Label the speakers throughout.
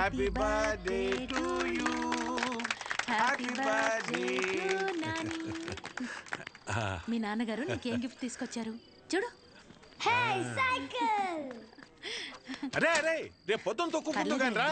Speaker 1: Happy birthday to you. Happy birthday.
Speaker 2: మీ నాన్నగారు నీకేం గిఫ్ట్ తీసుకొచ్చారు చూడు.
Speaker 3: సైకిల్.
Speaker 1: అరే అరే రేపు పొద్దున్న తొక్కుకుంటూ కానీ రా.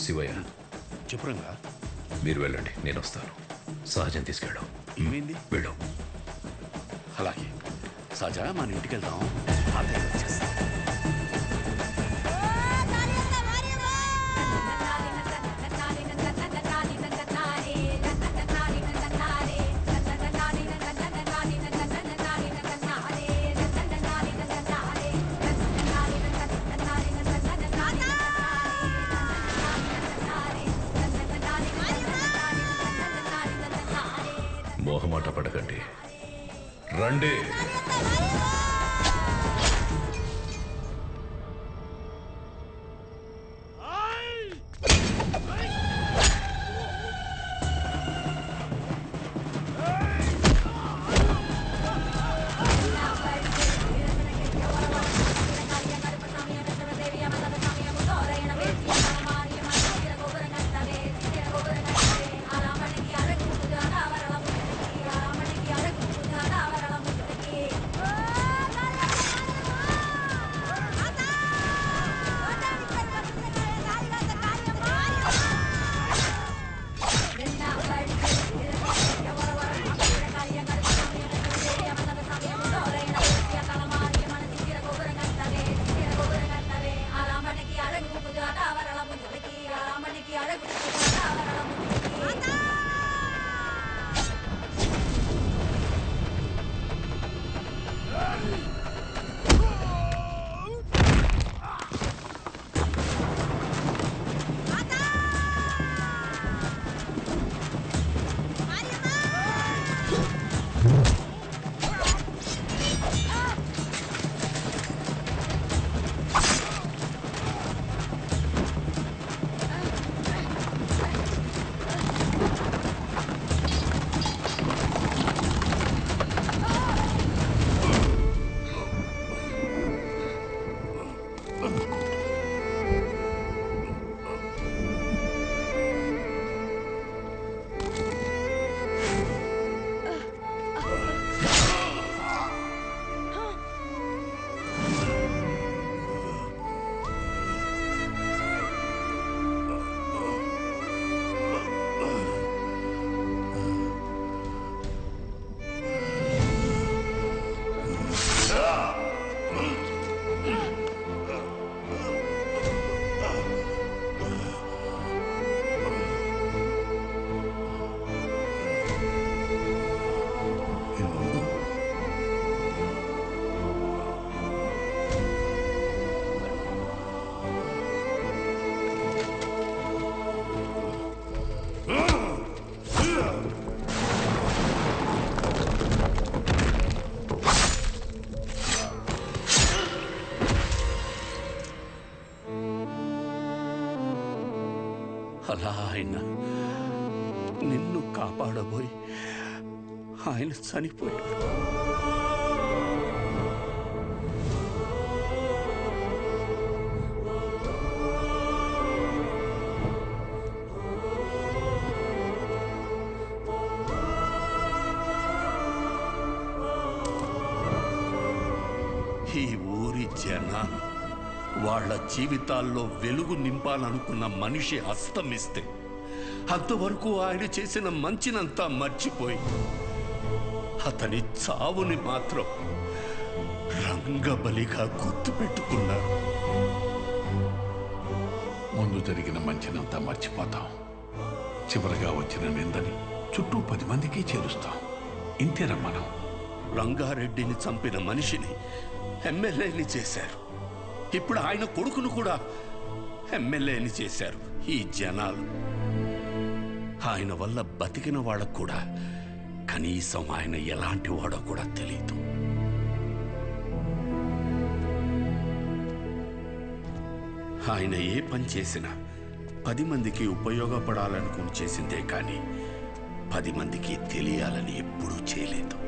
Speaker 4: శివయ్య
Speaker 1: చెప్పురంగా.
Speaker 4: మీరు వెళ్ళండి, నేను వస్తాను. సహజం తీసుకెళ్ళు.
Speaker 1: ఏమైంది?
Speaker 4: వెళ్ళు.
Speaker 1: అలాగే సహజ మన ఇంటికి వెళ్దాం. అతను వచ్చేస్తా.
Speaker 4: మోహమాట పడకండి, రండి.
Speaker 3: అలా ఆయన నిన్ను కాపాడబోయి ఆయన చనిపోయాడు. ఈ ఊరి జనాలు వాళ్ళ జీవితాల్లో వెలుగు నింపాలనుకున్న మనిషి అస్తమిస్తే అంతవరకు ఆయన చేసిన మంచినంతా మర్చిపోయి అతని చావుని మాత్రం రంగబలిగా గుర్తుపెట్టుకున్నారు.
Speaker 5: ముందు జరిగిన మంచినంతా మర్చిపోతాం. చివరిగా వచ్చిన నిందని చుట్టూ 10 మందికి చేరుస్తాం. ఇంతేనా మనం?
Speaker 3: రంగారెడ్డిని చంపిన మనిషిని ఎమ్మెల్యేని చేశారు. ఇప్పుడు ఆయన కొడుకును కూడా ఎమ్మెల్యేని చేశారు ఈ జనాలు. ఆయన వల్ల బతికిన వాళ్ళకు కూడా కనీసం ఆయన ఎలాంటి వాడో కూడా తెలియదు. ఆయన ఏ పని చేసినా 10 మందికి ఉపయోగపడాలనుకుని చేసిందే కానీ 10 మందికి తెలియాలని ఎప్పుడూ చేయలేదు.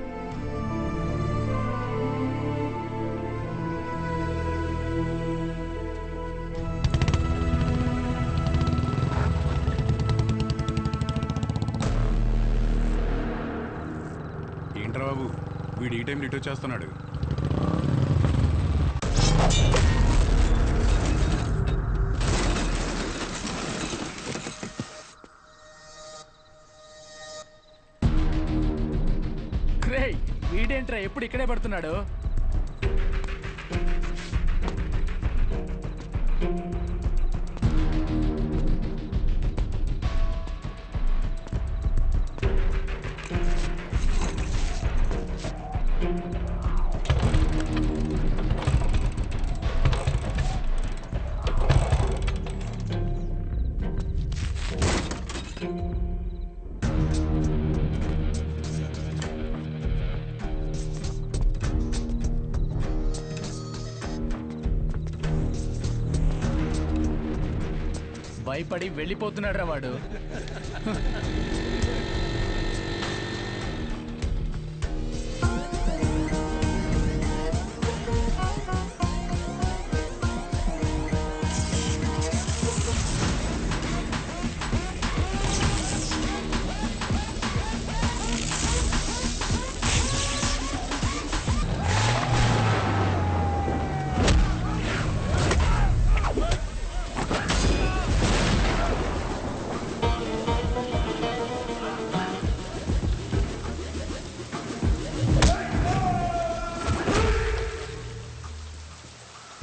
Speaker 1: ఏంట్రా బాబు వీడు ఈ టైం రిటర్న్ చేస్తున్నాడు?
Speaker 6: వీడేంట్రా ఎప్పుడు ఇక్కడే పడుతున్నాడు? భయపడి వెళ్ళిపోతున్నాడు రా వాడు.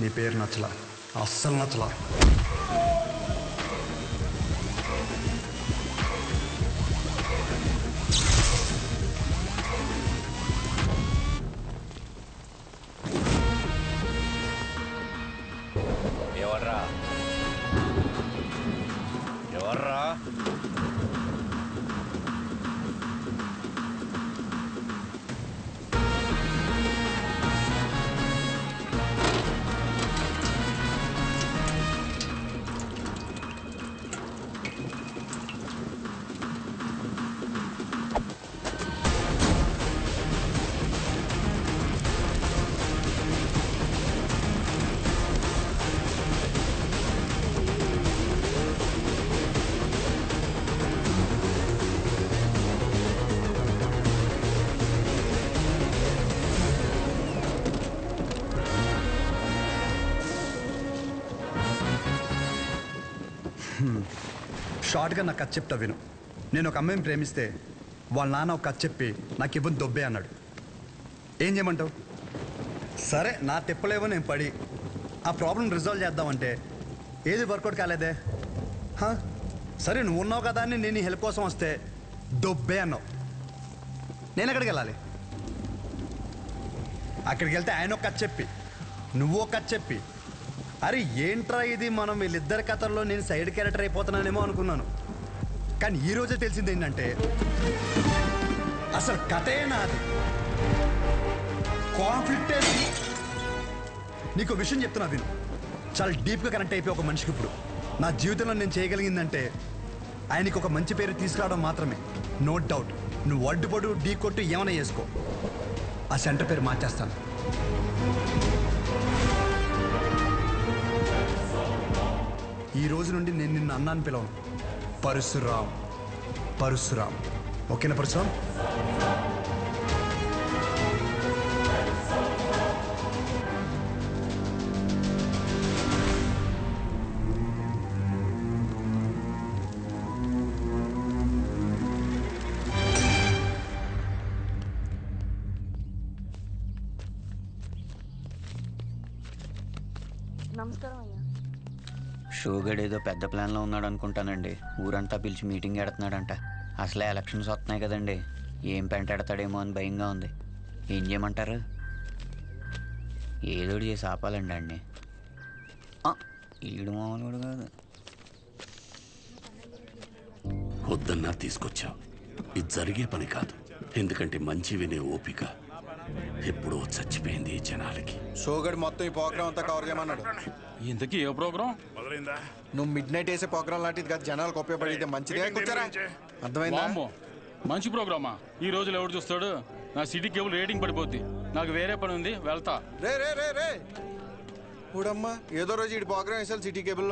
Speaker 7: నీ పేరు నచ్చలా, అస్సలు నచ్చలా.
Speaker 4: ఎవర్రా ఎవర్రా?
Speaker 7: షార్ట్గా నాకు కథ చెప్తా విను. నేను ఒక అమ్మాయిని ప్రేమిస్తే వాళ్ళ నాన్న ఒక కథ చెప్పి నాకు ఇవ్వని దొబ్బే అన్నాడు. ఏం చేయమంటావు? సరే నా తిప్పలేవో నేను పడి ఆ ప్రాబ్లం రిజాల్వ్ చేద్దామంటే ఏది వర్కౌట్ కాలేదే. సరే నువ్వు ఉన్నావు కదా అని నేను హెల్ప్ కోసం వస్తే దొబ్బే అన్నావు. నేను ఎక్కడికి వెళ్ళాలి? అక్కడికి వెళ్తే ఆయన ఒక కథ చెప్పి నువ్వు ఒక కథ చెప్పి అరే ఏంట్రా ఇది, మనం వీళ్ళిద్దరి కథల్లో నేను సైడ్ క్యారెక్టర్ అయిపోతున్నానేమో అనుకున్నాను. కానీ ఈరోజే తెలిసింది ఏంటంటే అసలు కథే నాది, కాన్ఫ్లిక్టే. నీకు విషయం చెప్తున్నా విను. చాలా డీప్గా కనెక్ట్ అయిపోయి ఒక మనిషికి ఇప్పుడు నా జీవితంలో నేను చేయగలిగిందంటే ఆయనకి ఒక మంచి పేరు తీసుకురావడం మాత్రమే. నో డౌట్, నువ్వు అడ్డుపడు, ఢీ కొట్టు, ఏమైనా చేసుకో, ఆ సెంటర్ పేరు మార్చేస్తాను. ఈ రోజు నుండి నేను నిన్ను అన్నాను పిలవను, పరశురాం. పరశురాం, ఓకేనా పరశురాం?
Speaker 8: షోగడ్ ఏదో పెద్ద ప్లాన్లో ఉన్నాడు అనుకుంటానండి. ఊరంతా పిలిచి మీటింగ్ ఎడుతున్నాడంట. అసలే ఎలక్షన్స్ వస్తున్నాయి కదండి, ఏం పెంటాడతాడేమో అని భయంగా ఉంది. ఏం చేయమంటారు? ఏదోడు చేసి ఆపాలండి అండి. ఈడు మామూలు కాదు.
Speaker 3: వద్దన్నా తీసుకొచ్చావు. ఇది జరిగే పని కాదు. ఎందుకంటే మంచి వినే ఓపిక ఎప్పుడో చచ్చిపోయింది ఈ జనాలకి.
Speaker 9: షోగడ్ మొత్తం ఈ ప్రోగ్రామ్ అంతా కవర్ చేయమన్నాడు.
Speaker 6: ఇంతకీ ఏ ప్రోగ్రామ్?
Speaker 1: మొదలైందా?
Speaker 9: నువ్వు మిడ్ నైట్ వేసే ప్రోగ్రామ్ లాంటిది కాదు, జనాలకు ఉపయోగపడితే మంచిదే. కూర్చోరా, అర్థమైందా?
Speaker 6: మంచి ప్రోగ్రామా? ఈ రోజులు ఎవడు చూస్తాడు? నా సిటీ కేబుల్ రేటింగ్ పడిపోద్ది. నాకు వేరే పని ఉంది, వెళ్తా.
Speaker 9: రే రే రే రే, ఊడమ్మా, ఏదో రోజు ఈ ప్రోగ్రామ్ వేసాలి సిటీ కేబుల్లో.